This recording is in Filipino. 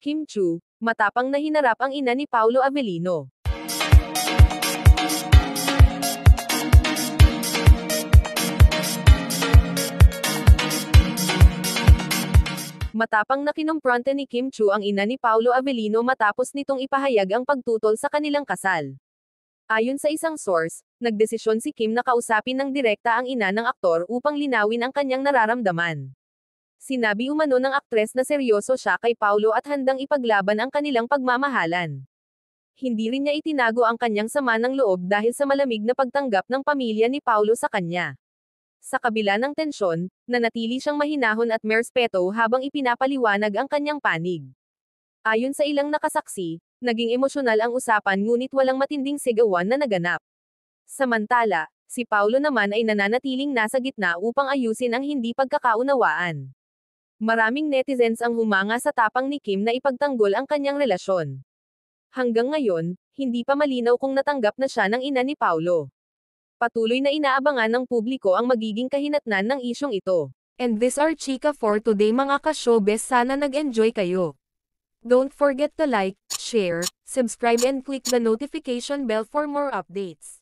Kim Chu, matapang na hinarap ang ina ni Paulo Avellino. Matapang na kinumpronte ni Kim Chu ang ina ni Paulo Avellino matapos nitong ipahayag ang pagtutol sa kanilang kasal. Ayon sa isang source, nagdesisyon si Kim na kausapin ng direkta ang ina ng aktor upang linawin ang kanyang nararamdaman. Sinabi umano ng aktres na seryoso siya kay Paulo at handang ipaglaban ang kanilang pagmamahalan. Hindi rin niya itinago ang kanyang sama ng loob dahil sa malamig na pagtanggap ng pamilya ni Paulo sa kanya. Sa kabila ng tensyon, nanatili siyang mahinahon at may respeto habang ipinapaliwanag ang kanyang panig. Ayon sa ilang nakasaksi, naging emosyonal ang usapan ngunit walang matinding sigawan na naganap. Samantala, si Paulo naman ay nananatiling nasa gitna upang ayusin ang hindi pagkakaunawaan. Maraming netizens ang humanga sa tapang ni Kim na ipagtanggol ang kanyang relasyon. Hanggang ngayon, hindi pa malinaw kung natanggap na siya ng ina ni Paulo. Patuloy na inaabangan ng publiko ang magiging kahinatnan ng isyong ito. And this are chika for today mga ka-showbiz, sana nag-enjoy kayo. Don't forget to like, share, subscribe and click the notification bell for more updates.